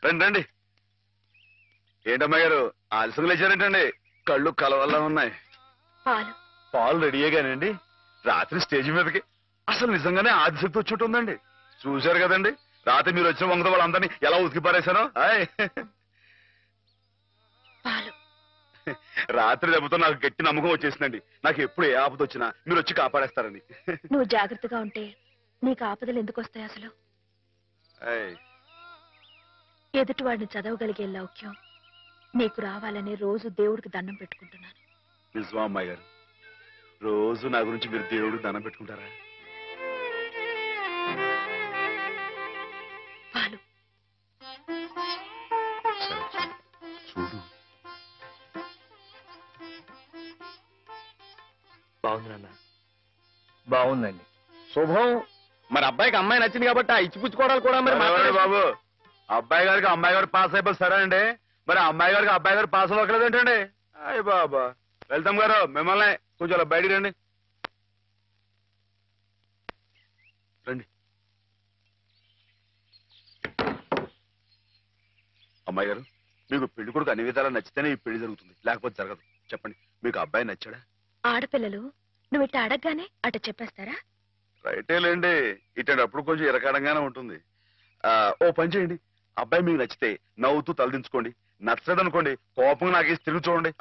రండి రండి. ఏంటమ్మాయి గారు ఆలస్యం లేచారేంటండి? కళ్ళు కలవల్లా ఉన్నాయి. పాలు రెడీయేగానండి. రాత్రి స్టేజ్ మీదకి అసలు నిజంగానే ఆదిశక్తి వచ్చి ఉందండి. చూశారు కదండి రాత్రి మీరు వచ్చిన వంగతో వాళ్ళందరినీ ఎలా ఉతికి పారేశానో. రాత్రి దెబ్బతో నాకు గట్టి నమ్మకం వచ్చేసిందండి. నాకు ఎప్పుడు ఏ ఆపద వచ్చినా మీరు వచ్చి కాపాడేస్తారని. నువ్వు జాగ్రత్తగా ఉంటే నీకు ఆపదలు ఎందుకు వస్తాయి? అసలు ఎదుటివాడిని చదవగలిగే లౌక్యం నీకు రావాలని రోజు దేవుడికి దండం పెట్టుకుంటున్నాను. నిజమా అమ్మాయి గారు? రోజు నా గురించి మీరు దేవుడికి దండం పెట్టుకుంటారా? పాలు చూడు. బాగుంది నాన్న. బాగుందండి. శుభం. మరి అబ్బాయికి అమ్మాయి నచ్చింది కాబట్టి ఆ ఇచ్చిపుచ్చుకోవడాలు కూడా మరి బాబు అబ్బాయి గారికి అమ్మాయి గారు పాస్ అయిపోయి సరే అండి. మరి అమ్మాయి గారికి అబ్బాయి గారు పాస్ అవ్వట్లేదు ఏంటండి? అయ్య బాబా. వెళ్తాం గారు మిమ్మల్ని కొంచెం అలా బయటికి రండి. రండి. అమ్మాయి గారు మీకు పెళ్లి కొడుకు అన్ని విధాలా నచ్చితేనే ఈ పెళ్లి జరుగుతుంది, లేకపోతే జరగదు. చెప్పండి, మీకు అబ్బాయి నచ్చాడా? ఆడపిల్లలు నువ్వు ఇట్ట అడగగానే అట చెప్పేస్తారా? రైటేలేండి. ఇటప్పుడు కొంచెం ఇరకాడంగానే ఉంటుంది. ఓ పని చేయండి, అబ్బాయి మీకు నచ్చితే నవ్వుతూ తలదించుకోండి, నచ్చలేదనుకోండి కోపం నాకేసి తిరిగి చూడండి.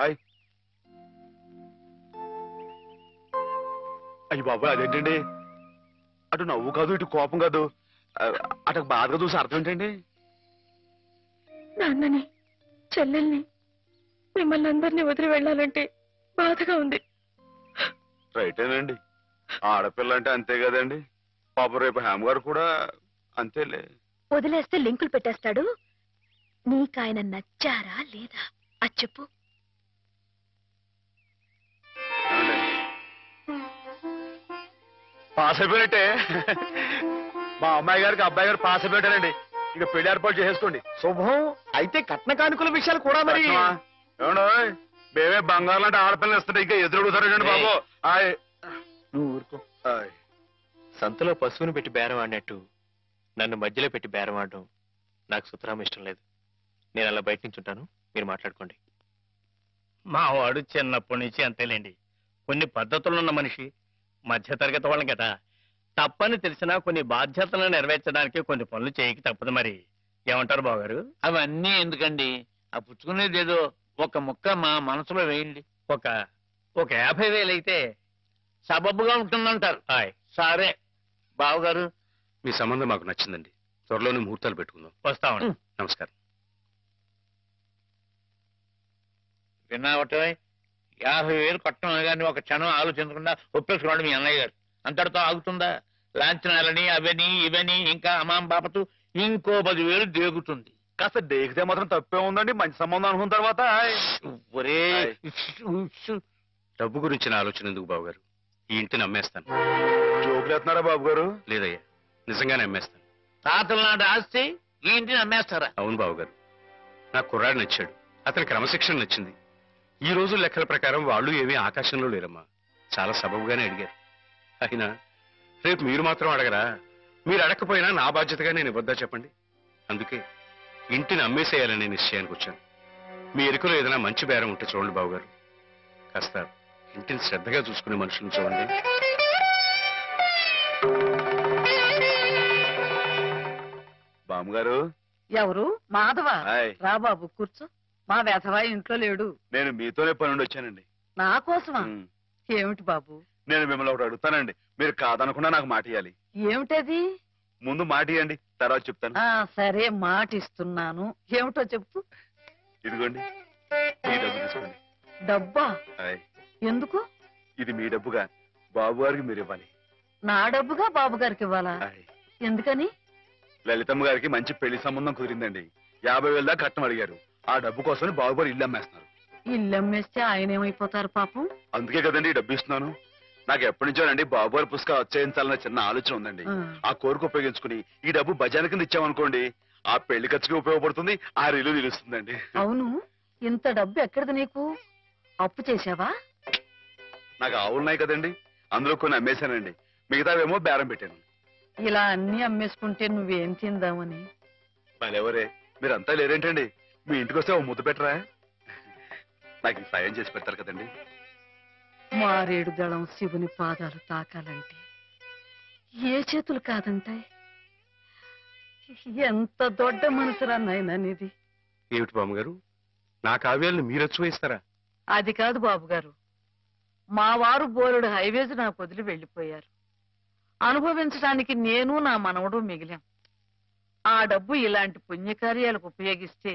అయ్యి బాబాయ్ అదేంటండి? అటు నవ్వు కాదు ఇటు కోపం కాదు, అటు బాధగా చూసి అర్థం ఏంటండి? నాన్నని చెల్లెల్ని మిమ్మల్ని అందరినీ వదిలి వెళ్ళాలంటే బాధగా ఉంది. రైటేనండి, ఆడపిల్ల అంటే అంతే కదండి. పాప రేపు హేమ గారు కూడా అంతేలే. వదిలేస్తే లింకులు పెట్టేస్తాడు. నీకాయన నచ్చారా లేదా అది చెప్పు. పాస్ అయిపోయినట్టే. మా అమ్మాయి గారికి అబ్బాయి గారు పాస్ అయిపోయారండి. ఇక పెళ్లి ఏర్పాటు చేసేసుకోండి. శుభం. అయితే కట్న కానుకల విషయాలు కూడా మరి ఏమండో మేమే బంగారం అంటే ఆడపిల్లలు ఇస్తుంటే ఇంకా ఎదురుడుతారండి బాబు. నువ్వు ఊరుకో. సంతలో పశువుని పెట్టి బేరం ఆడినట్టు నన్ను మధ్యలో పెట్టి బేరం ఆడడం నాకు సుతరాం ఇష్టం లేదు. నేను అలా బయట నుంచి ఉంటాను, మీరు మాట్లాడుకోండి. మా వాడు చిన్నప్పటి నుంచి అంతేలేండి. కొన్ని పద్ధతులున్న మనిషి, మధ్యతరగతి వాళ్ళం కదా. తప్పని తెలిసినా కొన్ని బాధ్యతలను నెరవేర్చడానికి కొన్ని పనులు చేయక తప్పదు. మరి ఏమంటారు బావగారు? అవన్నీ ఎందుకండి, ఆ పుచ్చుకునేది ఏదో ఒక ముక్క మా మనసులో వేయండి. ఒక 50,000 అయితే సబబుగా ఉంటుందంటారు. సరే బావగారు, మీ సంబంధం మాకు నచ్చిందండి. త్వరలోనే ముహూర్తాలు పెట్టుకుందాం. వస్తామండి. నమస్కారం. విన్నావట 50,000 కట్టడం కానీ ఒక క్షణం ఆలోచించకుండా ఒప్పేసుకోండి మీ అన్నయ్య గారు. అంతటితో ఆగుతుందా? లాంఛనాలని అవని ఇవని ఇంకా అమాం బాపతు ఇంకో 10,000 దేగుతుంది. కాస్త దేగితే మాత్రం తప్పే ఉందండి, మంచి సంబంధం అనుకున్న తర్వాత. డబ్బు గురించిన ఆలోచన ఎందుకు బాబుగారు? ఈ ఇంటిని అమ్మేస్తాను. జోకులు ఎత్తున్నారా బాబు గారు? లేదయ్యా, నిజంగానే అమ్మేస్తాను. తాతల నాటి ఆస్తి ఈ ఇంటిని అమ్మేస్తారా? అవును బాబుగారు, నాకు కుర్రాడు నచ్చాడు, అతని క్రమశిక్షణ నచ్చింది. ఈ రోజు లెక్కల ప్రకారం వాళ్ళు ఏమీ ఆకాశంలో లేరమ్మా, చాలా సబబుగానే అడిగారు. అయినా రేపు మీరు మాత్రం అడగరా? మీరు అడగకపోయినా నా బాధ్యతగా నేను ఇవ్వద్దా చెప్పండి? అందుకే ఇంటిని అమ్మేసేయాలనే నిశ్చయానికి వచ్చాను. మీ ఎరుకలో ఏదైనా మంచి బేరం ఉంటే చూడండి బాబుగారు. కాస్త ఇంటిని శ్రద్ధగా చూసుకునే మనుషులను చూడండి. బామ్మగారు. ఎవరు? మాధవ. రా బాబు కూర్చో. మా వెధవా ఇంట్లో లేడు. నేను మీతోనే పని నుండి వచ్చానండి. నా కోసమా? ఏమిటి బాబు? నేను మిమ్మల్ని ఒకటి అడుగుతానండి, మీరు కాదనకుండా నాకు మాట ఇవ్వాలి. ఏమిటది? ముందు మాట ఇవ్వండి, తర్వాత చెప్తాను. సరే మాట ఇస్తున్నాను. ఏమిటో చెప్పు. ఇదిగోండి ఈ డబ్బు తీసుకోండి. డబ్బా? ఎందుకు? ఇది మీ డబ్బుగా బాబు గారికి మీరు ఇవ్వాలి. నా డబ్బుగా బాబు గారికి ఇవ్వాలా? ఎందుకని? లలితమ్మ గారికి మంచి పెళ్లి సంబంధం కుదిరిందండి. 50,000 దాకా కట్నం అడిగారు. ఆ డబ్బు కోసం బాబు గారు ఇల్లు అమ్మేస్తున్నారు. ఇల్లు అమ్మేస్తే ఆయన ఏమైపోతారు పాపం? అందుకే కదండి ఈ డబ్బు ఇస్తున్నాను. నాకు ఎప్పటి నుంచోనండి బాబు గారి పుస్తకం వచ్చేయించాలన్న చిన్న ఆలోచన ఉందండి. ఆ కోరిక ఉపయోగించుకుని ఈ డబ్బు బజార్ కింద ఇచ్చామనుకోండి, ఆ పెళ్లి ఖర్చుకి ఉపయోగపడుతుంది, ఆ ఇల్లు నిలుస్తుందండి. అవును, ఇంత డబ్బు ఎక్కడిది నీకు? అప్పు చేశావా? నాకు ఆవులున్నాయి కదండి, అందులో కొన్ని అమ్మేశానండి, మిగతావేమో బేరం పెట్టాను. ఇలా అన్ని అమ్మేసుకుంటే నువ్వేం తిందామని? మరెవరే మీరంతా లేరేంటండి? మీ ఇంటికి వస్తే ఓ ముద్దు పెట్టరా? నాకు ఈ సాయం చేసి పెడతారు కదండి. మారేడు దళం శివుని పాదాలు తాకాలంటే ఏ చేతులు కాదంటాయి? ఎంత దొడ్డ మనసురా నాయనా నీది. ఏమిటి బామ్మగారు, నా కావ్యాలను మీరచ్చు వేస్తారా? అది కాదు బాబు గారు, మా వారు బోరుడు హైవేస్ నాకు వదిలి వెళ్ళిపోయారు. అనుభవించడానికి నేను నా మనవడు మిగిలాం. ఆ డబ్బు ఇలాంటి పుణ్యకార్యాలకు ఉపయోగిస్తే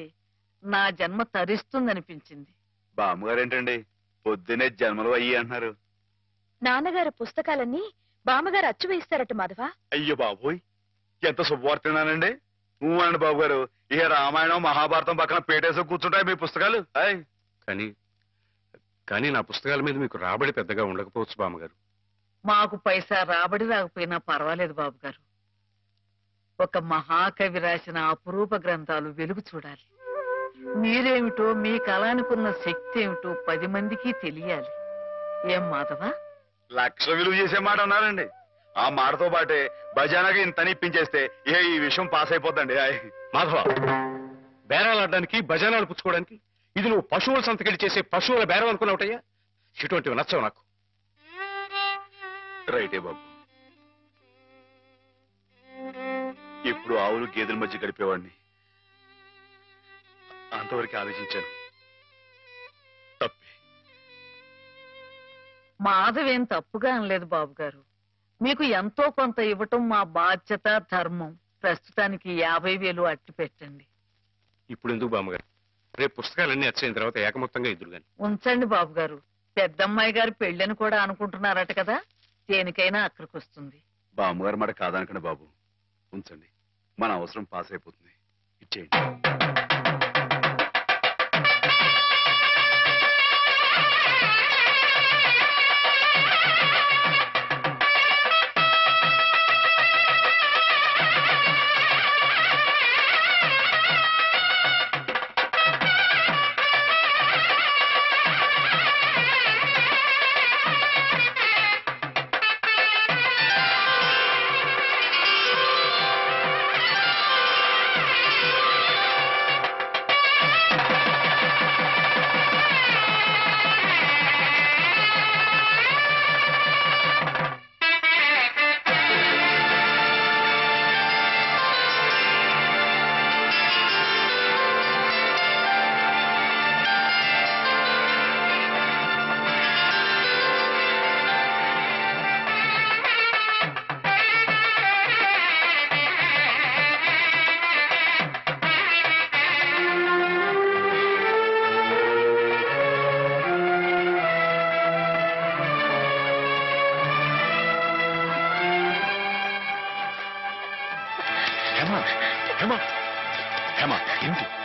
నా జన్మ తరిస్తుందనిపించింది. బామ్మగారేంటండి పొద్దునే జన్మలు అయ్యి అంటున్నారు? నాన్నగారు పుస్తకాలన్నీ బామ్మగారు అచ్చు వేయిస్తారట మాధవ. అయ్యో బాబోయ్, ఎంత శుభవార్తనానండి. అండి బాబు గారు, ఇక రామాయణం మహాభారతం పక్కన పేటేసో కూర్చుంటాయి మీ పుస్తకాలు. కానీ నా పుస్తకాల మీద మీకు రాబడి పెద్దగా ఉండకపోవచ్చు బామ్మగారు. మాకు పైసా రాబడి రాకపోయినా పర్వాలేదు బాబు గారు. ఒక మహాకవి రాసిన అపురూప గ్రంథాలు వెలుగు చూడాలి. మీరేమిటో, మీ కళానికున్న శక్తి ఏమిటో 10 మందికి తెలియాలి. ఏం మాధవ? లక్ష విలువ చేసే మాట అన్నారండి. ఆ మాటతో పాటే భజానాకి ఇంత ఇప్పించేస్తే ఈ విషయం పాస్ అయిపోద్దండి. మాధవ, బేరాలు ఆడడానికి భజనాలు పుచ్చుకోవడానికి ఇది నువ్వు పశువుల సంతకెళ్ళి చేసే పశువుల బేరం అనుకున్నావుటయ్యా? ఇటువంటివి నచ్చవు నాకు. రైటే బాబు, ఇప్పుడు ఆవులు గేదెల మధ్య గడిపేవాడిని. అంతవరకు ఆలోచించాను. తప్పే. మాధవేం తప్పుగా అనలేదు బాబు గారు. మీకు ఎంతో కొంత ఇవ్వటం మా బాధ్యత, ధర్మం. ప్రస్తుతానికి 50,000 అట్టి పెట్టండి. ఇప్పుడు ఎందుకు బామ్మగారు? రేపు పుస్తకాలన్నీ వచ్చైన తర్వాత ఏకమొత్తంగా ఎదురుగాని ఉంచండి బాబు గారు. పెద్దమ్మాయి గారి పెళ్ళని కూడా అనుకుంటున్నారట కదా, దేనికైనా అక్కడికి వస్తుంది. బామ్మగారు మాట కాదనకండి బాబు, ఉంచండి. మన అవసరం పాస్ అయిపోతుంది. ఇచ్చేయండి.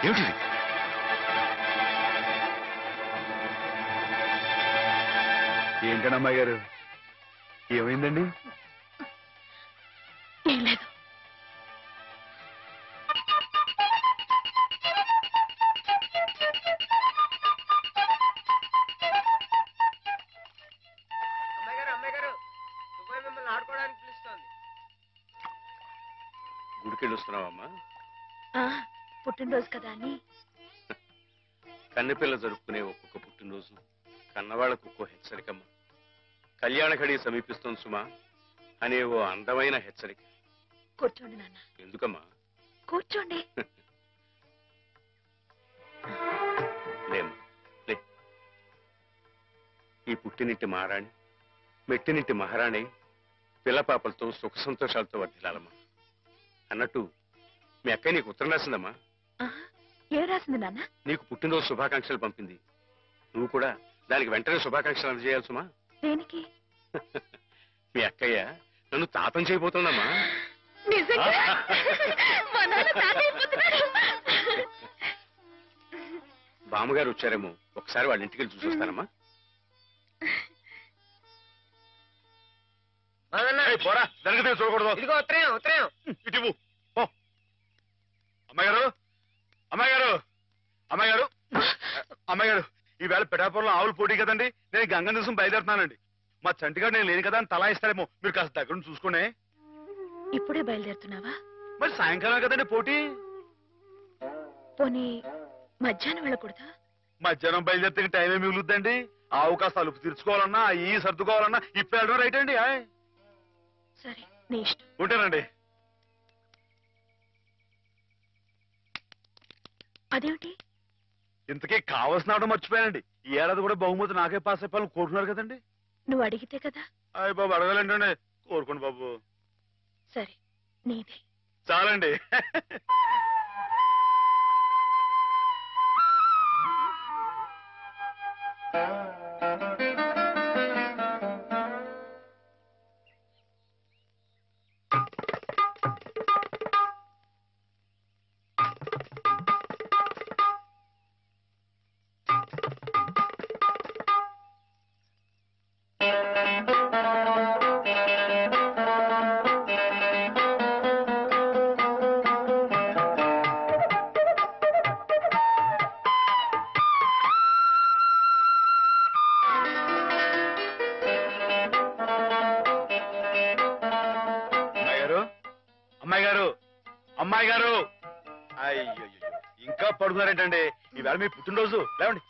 ఏమిటిది? ఏంటండి అమ్మాయి గారు, ఏమైందండి? ఏం లేదు. గుడికెళ్ళి వస్తున్నావమ్మా? పుట్టినరోజు కదా అని. కన్నెపిల్ల జరుపుకునే ఒక్కొక్క పుట్టినరోజు కన్నవాళ్లకు ఒక్కో హెచ్చరికమ్మా. కళ్యాణ ఘడి సమీపిస్తుంది సుమా అనే ఓ అందమైన హెచ్చరిక. కూర్చోండి నాన్న. ఎందుకమ్మా? కూర్చోండి. లేమ్మా, లే. ఈ పుట్టినింటి మహారాణి, మెట్టినింటి మహారాణి పిల్లపాపలతో సుఖ సంతోషాలతో వర్ధిల్లాలమ్మా. అన్నట్టు మీ అక్కయ్య నీకు ఉత్తరం రాసిందమ్మా. ఏం రాసింది నాన్న? నీకు పుట్టినరోజు శుభాకాంక్షలు పంపింది. నువ్వు కూడా దానికి వెంటనే శుభాకాంక్షలు అందజేయాలి సుమా. దేనికి? మీ అక్కయ్య నన్ను తాతం చేయబోతుందమ్మా. బామ్మగారు వచ్చారేమో, ఒకసారి వాళ్ళ ఇంటికి వెళ్ళి చూసొస్తానమ్మా. పోరా, దానికి చూడకూడదు. ఇదిగో ఉత్తరం, ఉత్తరం. ఇటు అమ్మాయి గారు, అమ్మాయి గారు, అమ్మాయి గారు, అమ్మాయి గారు, ఈవేళ పిఠాపురంలో ఆవులు పోటీ కదండి. నేను గంగ దివసం బయలుదేరుతున్నానండి. మా చంటిగాడు నేను లేని కదా అని తలా ఇస్తారేమో, మీరు కాస్త దగ్గర నుంచి చూసుకోండి. ఇప్పుడే బయలుదేరుతున్నావా? మరి సాయంకాలం కదండి పోటీ. పోనీ మధ్యాహ్నం వెళ్ళకూడదా? మధ్యాహ్నం బయలుదేరితే టైం ఏమి మిగులుద్దండి? ఆవు కాస్త అలుపు తీర్చుకోవాలన్నా ఈ సర్దుకోవాలన్నా ఇప్పుడు వెళ్ళడం రైట్ అండి. సరే, నీ ఇష్టం. ఉంటానండి. అదేమిటి? ఇంతకీ కావాల్సిన ఆవడం మర్చిపోయానండి. ఈ ఏడాది కూడా బహుమతి నాకే పాస్ అయిపోవాలని కోరుకున్నారు కదండి. నువ్వు అడిగితే కదా. అయ్య బాబు అడగాలంటండి. కోరుకోండి బాబు. సరే, నీదే. చాలండి. అమ్మాయి గారు, అమ్మాయి గారు, అయ్యో ఇంకా పడుకున్నారేంటండి? ఈవేళ మీ పుట్టినరోజు. లేవండి.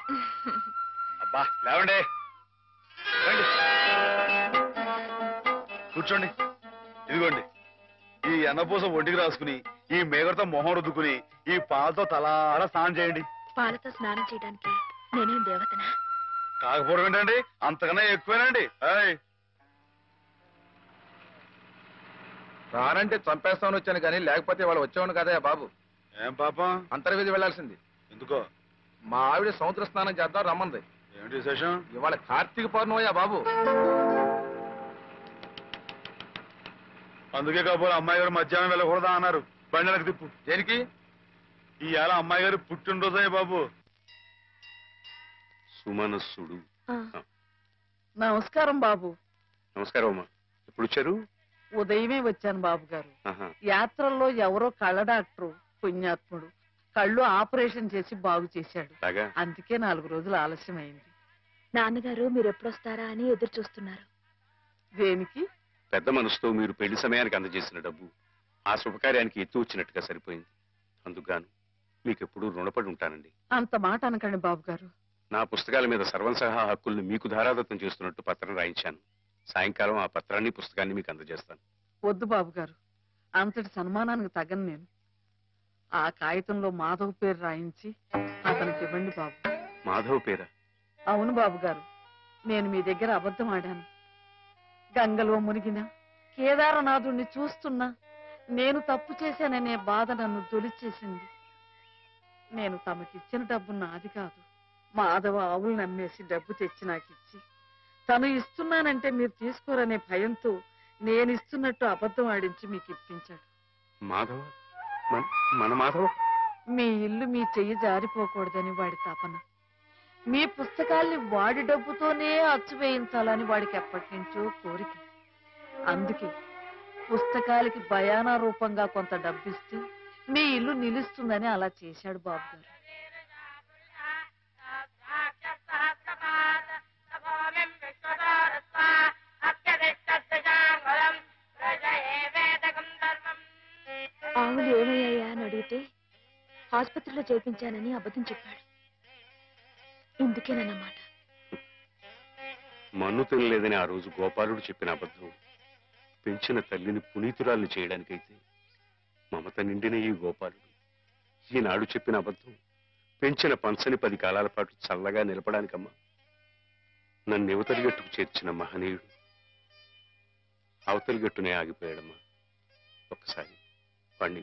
అబ్బా లేవండి, రండి కూర్చోండి. ఇదిగోండి ఈ ఎన్నపూస ఒంటికి రాసుకుని ఈ మేగడతో మొహం రుద్దుకుని ఈ పాలతో తలారా స్నానం చేయండి. పాలతో స్నానం చేయడానికి నేనేం దేవతనా? కాకపోవడం ఏంటండి, అంతకన్నా ఎక్కువేనండి. రానంటే చంపేస్తామని వచ్చాను కానీ లేకపోతే వాళ్ళు వచ్చేవాడు కదా బాబు. ఏం పాపం? అంతర్వేది వెళ్లాల్సింది. ఎందుకో? మా ఆవిడ సముద్ర స్నానం చేద్దాం రమ్మంది. ఏమిటి విశేషం? ఇవాళ కార్తీక పౌర్ణమయ్యా బాబు. అందుకే కాబోలు అమ్మాయి గారు మధ్యాహ్నం వెళ్ళకూడదా అన్నారు. బండలకు తిప్పు. దేనికి? ఇవాళ అమ్మాయి గారు పుట్టినరోజే బాబు. సుమనస్సుడు. నమస్కారం బాబు. నమస్కారం అమ్మా. ఎప్పుడు వచ్చారు? ఉదయమే వచ్చాను బాబు గారు. ఆహా. యాత్రల్లో ఎవరో కళ్ళ డాక్టరు పుణ్యాత్ముడు కళ్ళు ఆపరేషన్ చేసి బాగు చేశాడు. అలాగా? అందుకే 4 రోజులు ఆలస్యమైంది. నాన్నగారు మీరు ఎప్పుడొస్తారా అని ఎదురు చూస్తున్నారు. దేనికి? పెద్ద మనసుతో మీరు పెళ్లి సమయానికి అందజేసిన డబ్బు ఆ శుభకార్యానికి ఎత్తు వచ్చినట్టుగా సరిపోయింది. అందుకుగాను మీకెప్పుడు రుణపడి ఉంటానండి. అంత మాట అనకండి బాబు గారు. నా పుస్తకాల మీద సర్వం సహా హక్కుల్ని మీకు ధారాదత్తం చేస్తున్నట్టు పత్రం రాయించాను. సాయంకాలం ఆ పత్రాన్ని పుస్తకాన్ని మీకు అందజేస్తాను. వద్దు బాబు గారు, అంతటి సన్మానానికి తగను నేను. ఆ కాగితంలో మాధవ్ పేరు రాయించి అతనికి ఇవ్వండి బాబు. మాధవ్ పేరా? అవును బాబు గారు, నేను మీ దగ్గర అబద్ధం ఆడాను. గంగలో మునిగిన కేదారనాథుణ్ణి చూస్తున్నా నేను తప్పు చేశాననే బాధ నన్ను తొలిచేసింది. నేను తమకిచ్చిన డబ్బు నాది కాదు. మాధవ ఆవులు నమ్మేసి డబ్బు తెచ్చి నాకిచ్చి తను ఇస్తున్నానంటే మీరు తీసుకోరనే భయంతో నేను ఇస్తున్నట్టు అబద్ధం ఆడించి మీకు ఇప్పించాడు. మాధవ? మన మాధవ? మీ ఇల్లు మీ చెయ్యి జారిపోకూడదని వాడి తపన. మీ పుస్తకాల్ని వాడి డబ్బుతోనే అచ్చు వేయించాలని వాడికి ఎప్పటి నుంచో కోరిక. అందుకే పుస్తకాలకి బయానా రూపంగా కొంత డబ్బిస్తే మీ ఇల్లు నిలుస్తుందని అలా చేశాడు బాబు గారు. ఆవులు ఏమయ్యాయా అని అడిగితే ఆసుపత్రిలో చేర్పించానని అబద్ధం చెప్పాడు. ఇందుకేనన్నమాట. మన్ను తినలేదని ఆ రోజు గోపాలుడు చెప్పిన అబద్ధం పెంచిన తల్లిని పునీతురాల్ని చేయడానికైతే మమత నిండిన ఈ గోపాలుడు ఈనాడు చెప్పిన అబద్ధం పెంచిన పంచని 10 కాలాల పాటు చల్లగా నిలపడానికమ్మా. నన్ను యువతలి గట్టుకు చేర్చిన మహనీయుడు అవతలి గట్టునే ఆగిపోయాడమ్మా. ఒక్కసారి వాణ్ణి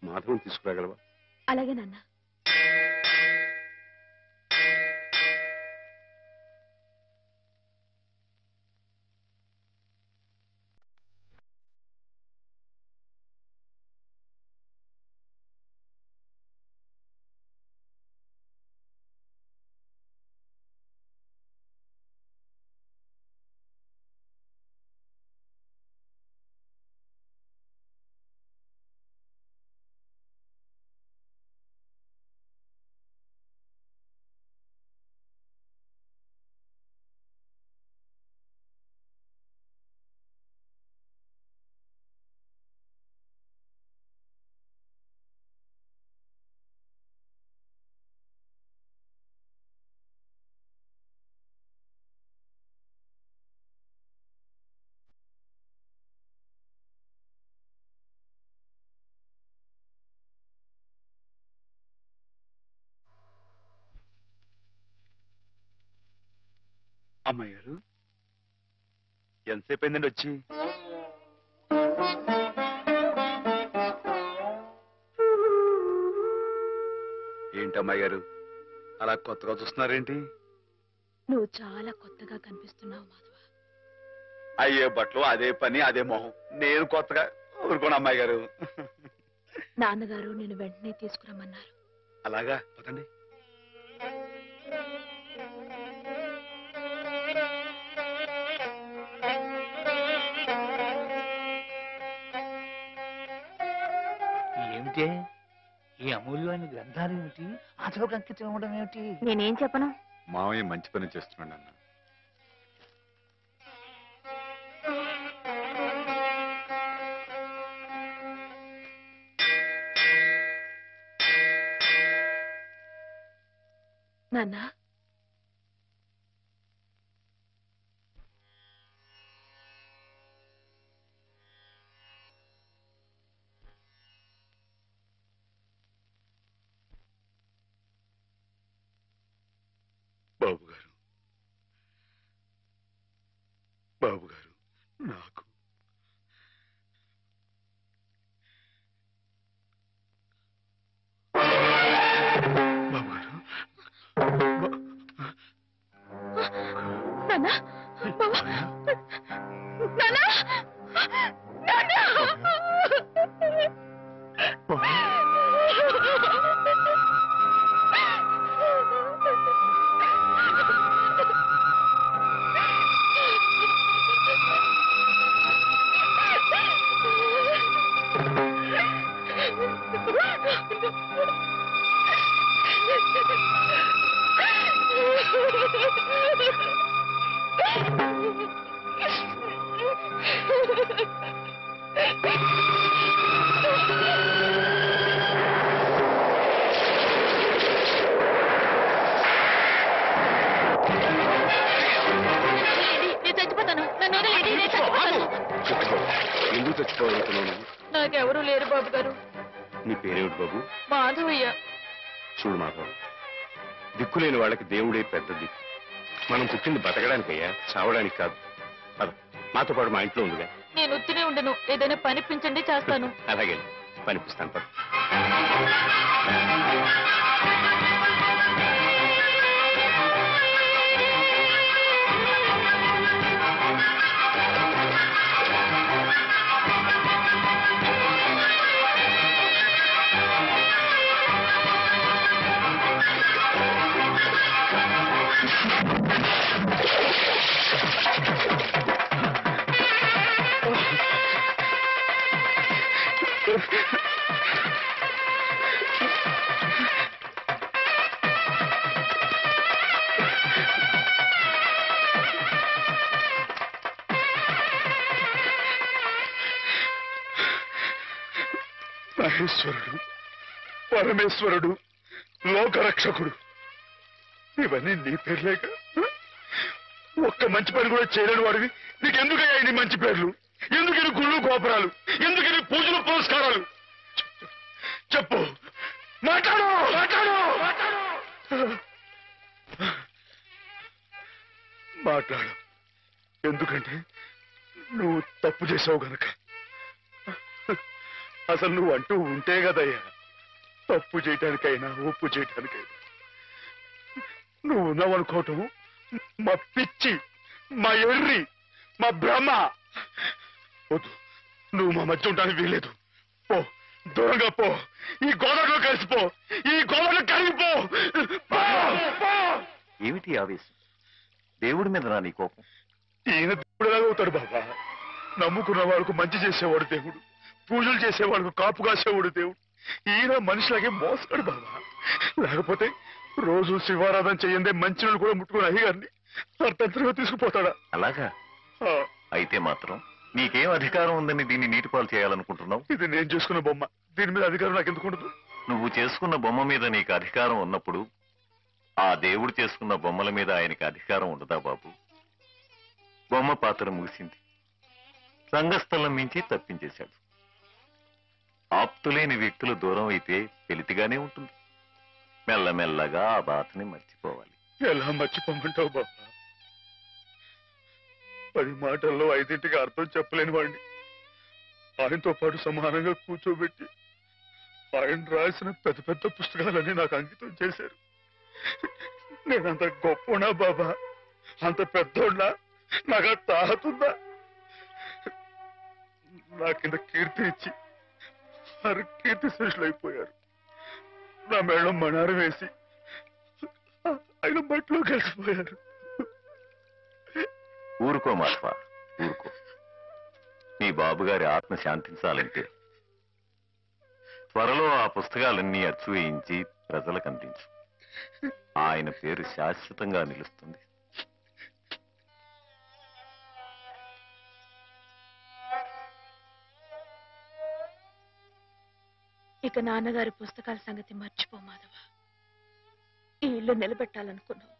మాధవం తీసుకురాగలవా? అలాగే నాన్న. అమ్మాయి గారు ఎంతసేపు అయిందండి వచ్చి? ఏంటి అమ్మాయి గారు అలా కొత్తగా చూస్తున్నారేంటి? నువ్వు చాలా కొత్తగా కనిపిస్తున్నావు మాధవ. అయ్యే బట్టలు అదే పని అదే మొహం. నేను కొత్తగా ఊరుకోండి అమ్మాయి గారు. నాన్నగారు నేను వెంటనే తీసుకురమ్మన్నారు. అలాగా పదండి. ఏమిటి ఈ అమూల్యమైన గ్రంథాలు ఏమిటి? అతలోకి అంకితం ఇవ్వడం ఏమిటి? నేనేం చెప్పను. మామయ్య మంచి పని చేస్తున్నాడు అన్న. నాన్న బాబు గారు బాబు గారు నాకు బాబు గారు నాన్న బావ. నాన్న నాన్న ఎందుకు చచ్చిపోవాలనుకున్నాను? నాకెవరూ లేరు బాబు గారు. నీ పేరేమిటి బాబు? మాధవయ్య. చూడు మాధవ్, దిక్కులేని వాళ్ళకి దేవుడే పెద్ద దిక్కు. మనం పుట్టింది బతకడానికయ్యా, చావడానికి కాదు. పద, మాతో పాటు మా ఇంట్లో ఉందిగా. నేను ఉత్తినే ఉండను. ఏదైనా పనిపించండి, చేస్తాను. అలాగే పనిపిస్తాను. పద. మహేశ్వరుడు, పరమేశ్వరుడు, లోకరక్షకుడు, ఇవన్నీ నీ పేర్లేక? ఒక్క మంచి పని కూడా చేయలేని వాడివి నీకెందుకయ్యా ఇన్ని మంచి పేర్లు? ఎందుకని గుళ్ళు గోపురాలు? ఎందుకని పూజలు పురస్కారాలు? చెప్పు, మాట్లాడు మాట్లాడు మాట్లాడు. ఎందుకంటే నువ్వు తప్పు చేసావు గనక. అసలు నువ్వు అంటూ ఉంటే కదయ్యా తప్పు చేయటానికైనా ఒప్పు చేయటానికైనా. నువ్వు ఉన్నావనుకోవటం మా పిచ్చి, మా ఎర్రి, మా భ్రమ. వద్దు, నువ్వు మా మధ్య ఉండడానికి వీల్లేదు. పో, దూరంగా పో. ఈ గోదావరిలో కలిసిపో, ఈ గోదావరిలో కరిగిపో. ఏమిటి ఆవేశం? దేవుడి మీద రా నీ కోపం. ఈయన దేవుడు ఎలాగవుతాడు బాబా? నమ్ముకున్న వాళ్ళకు మంచి చేసేవాడు దేవుడు, పూజలు చేసేవాళ్ళకు కాపు కాసేవాడు దేవుడు. ఈయన మనిషిలాగే మోసాడు బాబా. లేకపోతే రోజు శివారాధన చెయ్యందే మంచినీళ్ళు కూడా ముట్టుకుని అయ్యగారిని అర్థంతరంగా తీసుకుపోతాడా? అలాగా అయితే మాత్రం నీకేం అధికారం ఉందని దీన్ని నీటిపాలు చేయాలనుకుంటున్నావు? ఇది నేను చేసుకున్న బొమ్మ, దీని మీద అధికారం నాకు ఎందుకు ఉండదు? నువ్వు చేసుకున్న బొమ్మ మీద నీకు అధికారం ఉన్నప్పుడు ఆ దేవుడు చేసుకున్న బొమ్మల మీద ఆయనకి అధికారం ఉండదా బాబు? బొమ్మ పాత్ర ముగిసింది, రంగస్థలం మించి తప్పించేశాడు. ఆప్తులేని వ్యక్తులు దూరం అయితే వెలితిగానే ఉంటుంది. మెల్లమెల్లగా ఆ బాధని మర్చిపోవాలి. ఎలా మర్చిపోమంటావు బాబా? 10 మాటల్లో 5ంటికి అర్థం చెప్పలేని వాడిని ఆయనతో పాటు సమానంగా కూర్చోబెట్టి ఆయన రాసిన పెద్ద పెద్ద పుస్తకాలన్నీ నాకు అంకితం చేశారు. నేనంత గొప్పనా బాబా? అంత పెద్దోళ్ళా? నాకు తాహతుందా? నా కింద కీర్తి ఇచ్చి వారు కీర్తి శిష్యులు అయిపోయారు. నా మేళం మణారం వేసి ఆయన బట్టలో కలిసిపోయారు. ఊరుకో మాధవ, ఊరుకో. నీ బాబుగారి ఆత్మ శాంతించాలంటే త్వరలో ఆ పుస్తకాలన్నీ అచ్చు వేయించి ప్రజలకు అందించు. ఆయన పేరు శాశ్వతంగా నిలుస్తుంది. ఇక నాన్నగారి పుస్తకాల సంగతి మర్చిపో మాధవ. ఈ ఇల్లు నిలబెట్టాలనుకున్నావు.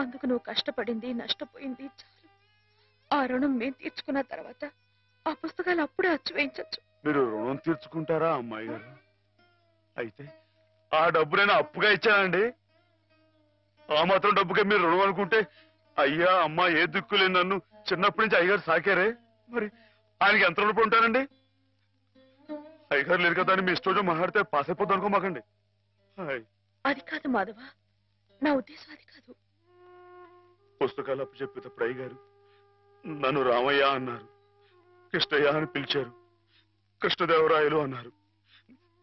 అందుకు నువ్వు కష్టపడింది నష్టపోయింది చాలు. ఆ రుణం మేము తీర్చుకున్న తర్వాత ఆ పుస్తకాలు అప్పుడే అచ్చు వేయించచ్చు. మీరు రుణం తీర్చుకుంటారా అమ్మాయి గారు? అయితే ఆ డబ్బు నేను అప్పుగా ఇచ్చానండి. ఆ మాత్రం డబ్బుగా మీరు రుణం అనుకుంటే అయ్యా అమ్మా ఏ దిక్కులే నన్ను చిన్నప్పటి నుంచి అయ్యగారు సాకారే. మరి ఆయనకి ఎంత రుణపడి ఉంటానండి? అయ్యగారు లేరు కదా అని మీ ఇష్టం మాట్లాడితే పాస్ అయిపోద్ది అనుకోమాకండి. అది కాదు మాధవ, నా ఉద్దేశం అది కాదు. పుస్తకాలు అప్పు చెప్పేటప్పుడు అయ్యగారు నన్ను రామయ్య అన్నారు, కృష్ణయ్య అని పిలిచారు, కృష్ణదేవరాయలు అన్నారు.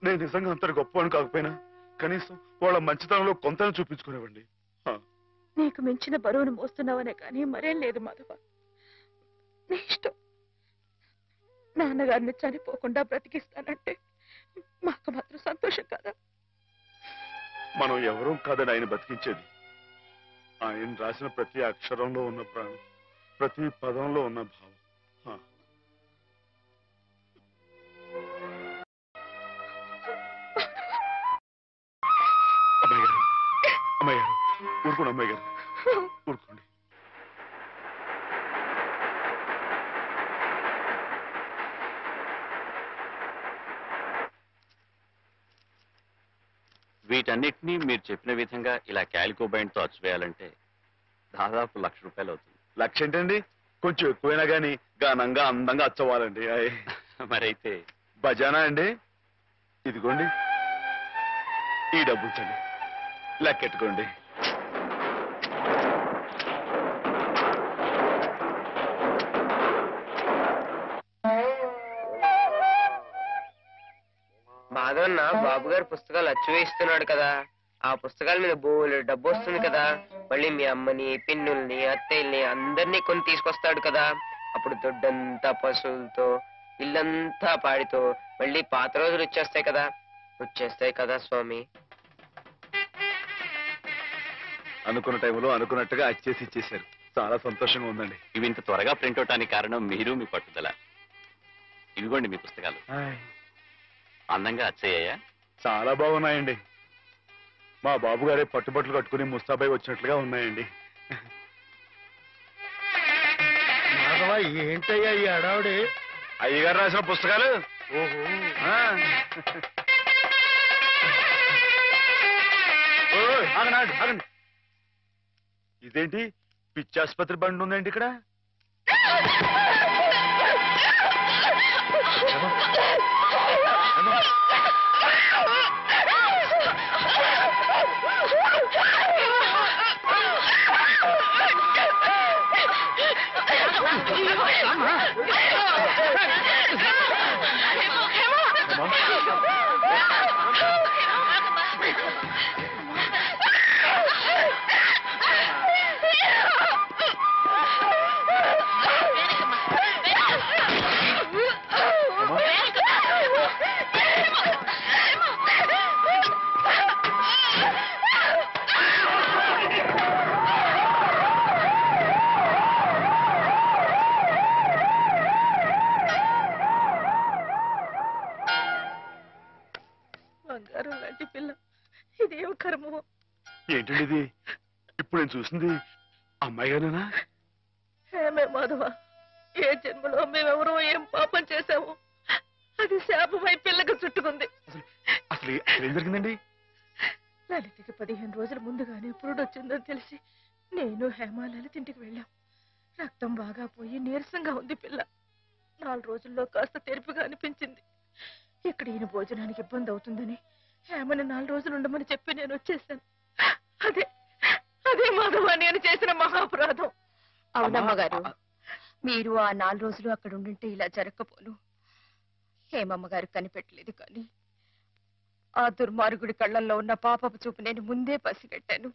నేను నిజంగా అంత గొప్ప అని కాకపోయినా కనీసం వాళ్ళ మంచితనంలో కొంతను చూపించుకునేవండి. నీకు మించిన బరువును మోస్తున్నావనే కానీ మరేం లేదు మాధవ. నీ ఇష్టం. నాన్నగారిని చనిపోకుండా బ్రతికిస్తానంటే మాకు మాత్రం సంతోషం కదా. మనం ఎవరూ కాదని ఆయన బతికించేది. ఆయన రాసిన ప్రతి అక్షరంలో ఉన్న ప్రాణం, ప్రతి పదంలో ఉన్న భావం. అమ్మాయి గారు, అమ్మాయి గారు, ఊరుకోండి అమ్మాయి గారు, ఊరుకోండి. వీటన్నిటినీ మీరు చెప్పిన విధంగా ఇలా క్యాలికో బైండ్తో అచ్చువేయాలంటే దాదాపు 1,00,000 రూపాయలు అవుతుంది. 1,00,000 ఏంటండి? కొంచెం ఎక్కువైనా గానీ ఘనంగా అందంగా అచ్చవ్వాలండి. మరైతే బజానా అండి. ఇదిగోండి ఈ డబ్బు ఉంచండి, లెక్కెట్టుకోండి. మాధవన్న బాబు గారు పుస్తకాలు అచ్చు వేయిస్తున్నాడు కదా, ఆ పుస్తకాల మీద బోలెడు డబ్బు వస్తుంది కదా. మళ్ళీ మీ అమ్మని, పిన్నుల్ని, అత్తయ్యల్ని అందరినీ కొని తీసుకొస్తాడు కదా. అప్పుడు దొడ్డంతా పశువులతో, ఇల్లంతా పాడితో మళ్ళీ పాత రోజులు వచ్చేస్తాయి కదా స్వామి. అనుకున్న టైంలో అనుకున్నట్టుగా అచ్చేసి ఇచ్చేశారు. చాలా సంతోషంగా ఉందండి. ఇవి ఇంత త్వరగా ప్రింట్ అవటానికి కారణం మీరు, మీ పట్టుదల. ఇవిగోండి మీ పుస్తకాలు. అందంగా అచ్చయ్యాయా? చాలా బాగున్నాయండి. మా బాబు గారే పట్టుబట్టలు కట్టుకుని ముస్తాబాయి వచ్చినట్లుగా ఉన్నాయండి. ఏంటయ్యా ఈ అడావుడే? అయ్యగారు రాసిన పుస్తకాలు. ఆగండి ఆగండి. ఇదేంటి పిచ్చి ఆసుపత్రి బండి ఉందండి ఇక్కడ? బంగారం లాంటి పిల్ల, ఇదేం కర్మో. ఏంటండి ఇది? ఇప్పుడు నేను చూసింది అమ్మాయి గారేనా? ఏమే మాధవ, ఏ జన్మలో మేమెవరో ఏం పాపం చేశాము, అది శాపమై పిల్లకు చుట్టుకుంది. అసలు ఏం జరిగిందండి? లలితకి 15 రోజుల ముందుగానే పురుడు వచ్చిందని తెలిసి నేను హేమ లలిత ఇంటికి వెళ్ళాం. రక్తం బాగా పోయి నీరసంగా ఉంది పిల్ల. 4 రోజుల్లో కాస్త తెరుపుగా అనిపించింది. ఇక్కడ ఈయన భోజనానికి ఇబ్బంది అవుతుందని హేమని 4 రోజులు ఉండమని చెప్పి నేను వచ్చేసాను. అదే అదే మాధవ నేను చేసిన మహాపరాధం. అవునమ్మగారు, మీరు ఆ 4 రోజులు అక్కడ ఉండుంటే ఇలా జరగకపోను. హేమమ్మగారు కనిపెట్టలేదు కానీ ఆ దుర్మార్గుడి కళ్ళల్లో ఉన్న పాపపు చూపు నేను ముందే పసిగట్టాను.